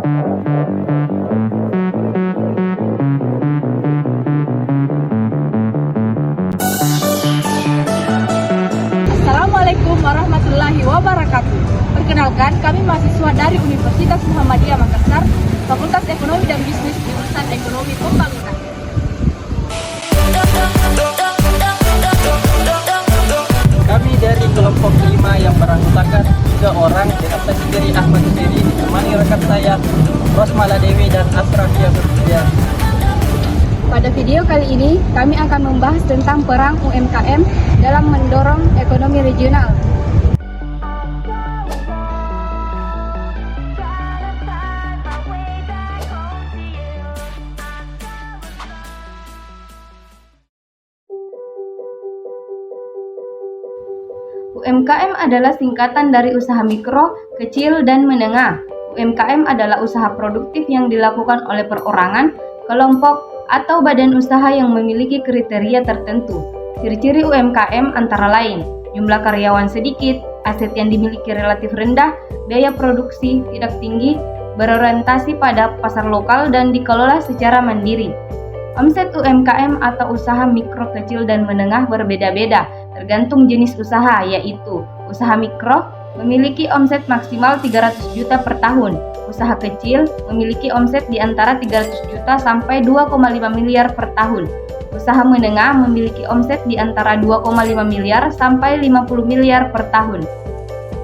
Assalamualaikum warahmatullahi wabarakatuh. Perkenalkan, kami mahasiswa dari Universitas Muhammadiyah Makassar, Fakultas Ekonomi dan Bisnis Jurusan Ekonomi Pembangunan. Kami dari kelompok 5 yang beranggotakan 3 orang di atas diri Ahmad Siri, ditemani rekan saya Rosmala Dewi dan Asrafia Bersedia. Pada video kali ini, kami akan membahas tentang peran UMKM dalam mendorong ekonomi regional. UMKM adalah singkatan dari usaha mikro, kecil, dan menengah. UMKM adalah usaha produktif yang dilakukan oleh perorangan, kelompok, atau badan usaha yang memiliki kriteria tertentu. Ciri-ciri UMKM antara lain, jumlah karyawan sedikit, aset yang dimiliki relatif rendah, biaya produksi tidak tinggi, berorientasi pada pasar lokal dan dikelola secara mandiri. Omset UMKM atau usaha mikro, kecil, dan menengah berbeda-beda, tergantung jenis usaha, yaitu usaha mikro memiliki omset maksimal 300 juta per tahun. Usaha kecil memiliki omset di antara 300 juta sampai 2,5 miliar per tahun. Usaha menengah memiliki omset di antara 2,5 miliar sampai 50 miliar per tahun.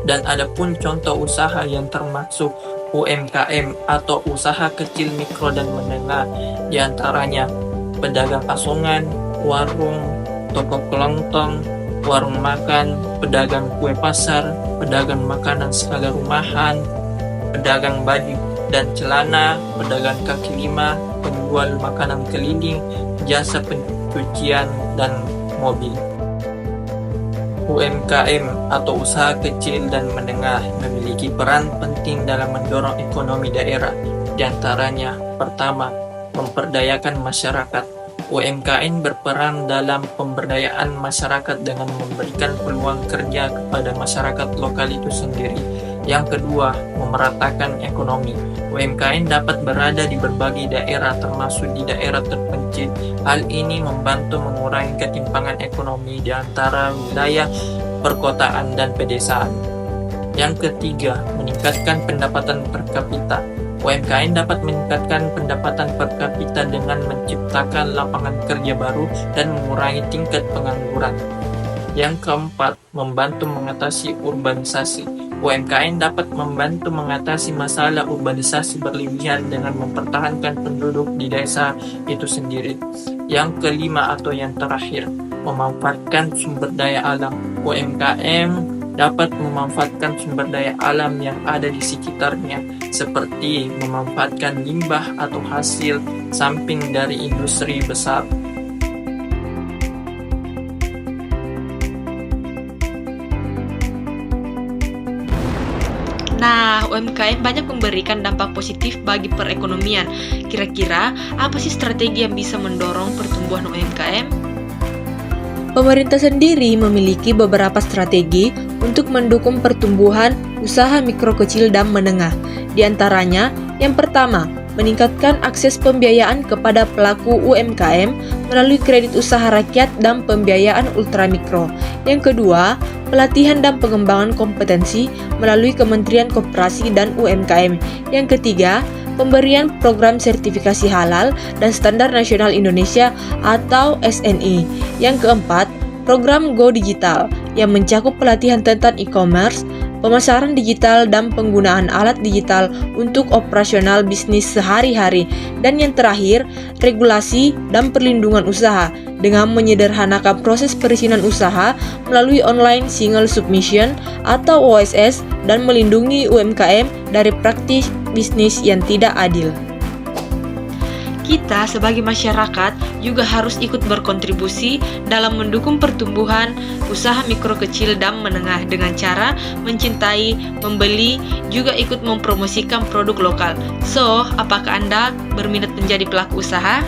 Dan ada pun contoh usaha yang termasuk UMKM atau usaha kecil, mikro, dan menengah, di antaranya pedagang asongan, warung, toko kelontong, warung makan, pedagang kue pasar, pedagang makanan skala rumahan, pedagang baju dan celana, pedagang kaki lima, penjual makanan keliling, jasa pencucian, dan mobil. UMKM atau usaha kecil dan menengah memiliki peran penting dalam mendorong ekonomi daerah. Di antaranya, pertama, memperdayakan masyarakat. UMKM berperan dalam pemberdayaan masyarakat dengan memberikan peluang kerja kepada masyarakat lokal itu sendiri. Yang kedua, memeratakan ekonomi. UMKM dapat berada di berbagai daerah termasuk di daerah terpencil. Hal ini membantu mengurangi ketimpangan ekonomi di antara wilayah perkotaan dan pedesaan. Yang ketiga, meningkatkan pendapatan per kapita. UMKM dapat meningkatkan pendapatan per kapita dengan menciptakan lapangan kerja baru dan mengurangi tingkat pengangguran. Yang keempat, membantu mengatasi urbanisasi. UMKM dapat membantu mengatasi masalah urbanisasi berlebihan dengan mempertahankan penduduk di desa itu sendiri. Yang kelima atau yang terakhir, memanfaatkan sumber daya alam. UMKM dapat memanfaatkan sumber daya alam yang ada di sekitarnya, seperti memanfaatkan limbah atau hasil samping dari industri besar. Nah, UMKM banyak memberikan dampak positif bagi perekonomian. Kira-kira apa sih strategi yang bisa mendorong pertumbuhan UMKM? Pemerintah sendiri memiliki beberapa strategi untuk mendukung pertumbuhan usaha mikro, kecil, dan menengah. Di antaranya, yang pertama, meningkatkan akses pembiayaan kepada pelaku UMKM melalui kredit usaha rakyat dan pembiayaan ultramikro. Yang kedua, pelatihan dan pengembangan kompetensi melalui Kementerian Koperasi dan UMKM. Yang ketiga, pemberian program sertifikasi halal dan standar nasional Indonesia atau SNI. Yang keempat, program Go Digital yang mencakup pelatihan tentang e-commerce, pemasaran digital, dan penggunaan alat digital untuk operasional bisnis sehari-hari. Dan yang terakhir, regulasi dan perlindungan usaha dengan menyederhanakan proses perizinan usaha melalui online single submission atau OSS dan melindungi UMKM dari praktik bisnis yang tidak adil. Kita sebagai masyarakat juga harus ikut berkontribusi dalam mendukung pertumbuhan usaha mikro, kecil, dan menengah dengan cara mencintai, membeli, juga ikut mempromosikan produk lokal. So, apakah Anda berminat menjadi pelaku usaha?